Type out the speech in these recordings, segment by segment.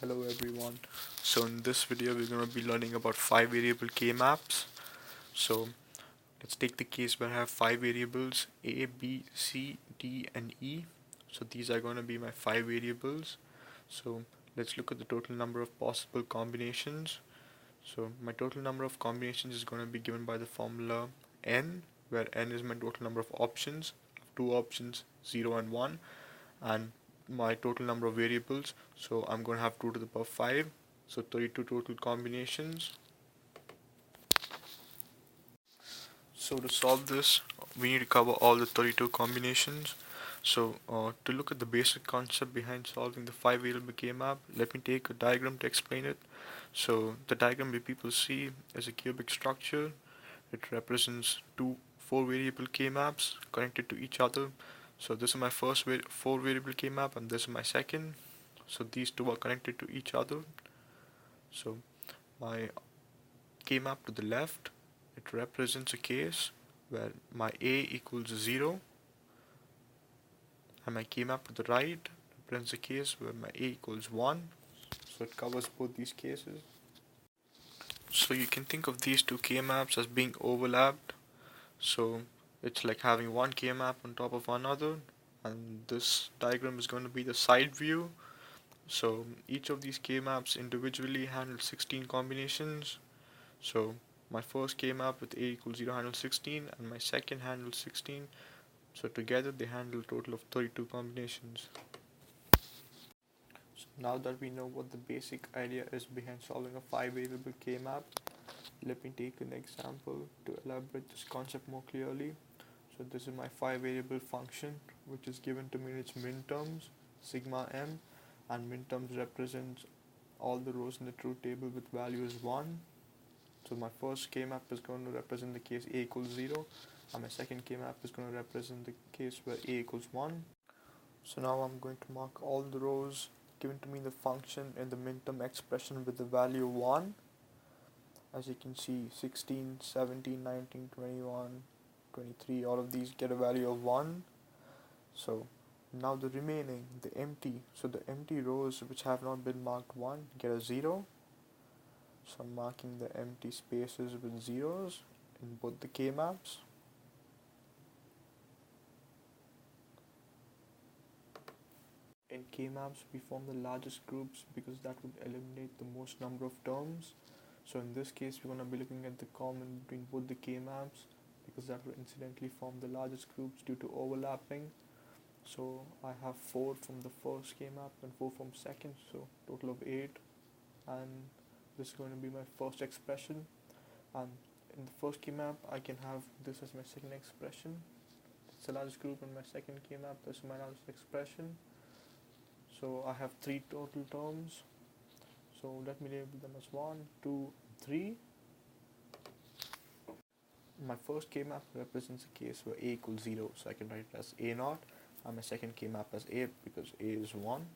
Hello everyone. So in this video we're going to be learning about 5 variable K-maps. So let's take the case where I have 5 variables A, B, C, D and E. So these are going to be my 5 variables. So let's look at the total number of possible combinations. So my total number of combinations is going to be given by the formula n, where n is my total number of options. Two options, 0 and 1, and my total number of variables, so I'm going to have 2 to the power 5, so 32 total combinations. So to solve this, we need to cover all the 32 combinations. So to look at the basic concept behind solving the 5 variable K-map, let me take a diagram to explain it. So the diagram we people see is a cubic structure. It represents two 4 variable K-maps connected to each other. So this is my first 4 variable K-map and this is my second. So these two are connected to each other. So my K-map to the left, it represents a case where my A equals 0, and my K-map to the right represents a case where my A equals 1. So it covers both these cases. So you can think of these two K-maps as being overlapped. So it's like having one K-map on top of another, and this diagram is going to be the side view. So each of these K-maps individually handles 16 combinations. So my first K-map with A equals 0 handles 16 and my second handles 16. So together they handle a total of 32 combinations. So now that we know what the basic idea is behind solving a 5 variable K-map, let me take an example to elaborate this concept more clearly. So this is my 5 variable function, which is given to me in its minterms, sigma m, and minterms represents all the rows in the truth table with values 1. So my first K-map is going to represent the case A equals 0, and my second K-map is going to represent the case where A equals 1. So now I'm going to mark all the rows given to me in the function in the minterm expression with the value 1. As you can see, 16, 17, 19, 21, 23, all of these get a value of 1. So now the remaining, the empty rows which have not been marked 1 get a 0. So I'm marking the empty spaces with zeros in both the K-maps. In K-maps, we form the largest groups because that would eliminate the most number of terms. So in this case, we're going to be looking at the common between both the K-maps because that will incidentally form the largest groups due to overlapping. So I have 4 from the first K-map and 4 from second, so total of 8. And this is going to be my first expression. And in the first K-map, I can have this as my second expression. It's the largest group in my second K-map, this is my largest expression. So I have 3 total terms. So let me label them as 1, 2, 3. My first K-map represents a case where A equals 0, so I can write it as A0, and my second K-map as A because A is 1.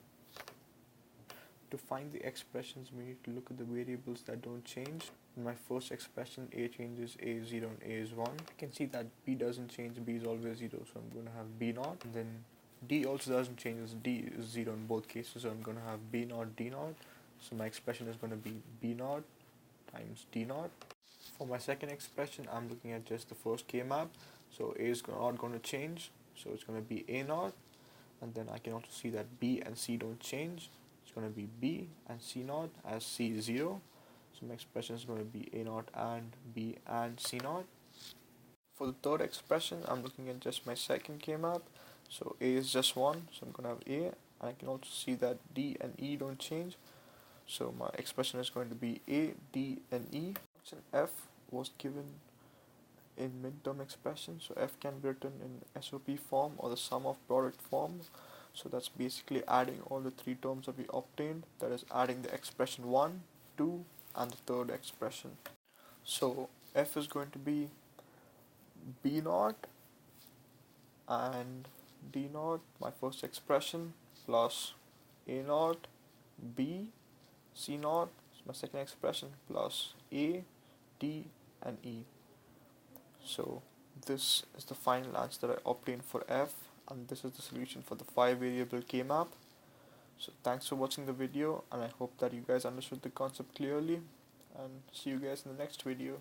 To find the expressions, we need to look at the variables that don't change. In my first expression, A changes, A is 0 and A is 1. You can see that B doesn't change, B is always 0, so I'm going to have B0. And then D also doesn't change, as D is 0 in both cases, so I'm going to have B0, D0. So my expression is going to be B0 times D0. For my second expression, I'm looking at just the first K-map. So A is not going to change, so it's going to be A0. And then I can also see that B and C don't change. It's going to be B and C0 as C is 0. So my expression is going to be A0 and B and C0. For the third expression, I'm looking at just my second K-map. So A is just 1, so I'm going to have A. And I can also see that D and E don't change. So my expression is going to be A, D and E. Function F was given in midterm expression. So F can be written in SOP form or the sum of product form. So that's basically adding all the 3 terms that we obtained. That is adding the expression 1, 2 and the third expression. So F is going to be B0 and D0, my first expression, plus A0, B, C0, my second expression, plus A, D and E. So this is the final answer that I obtained for F, and this is the solution for the 5 variable K-map. So thanks for watching the video, and I hope that you guys understood the concept clearly, and see you guys in the next video.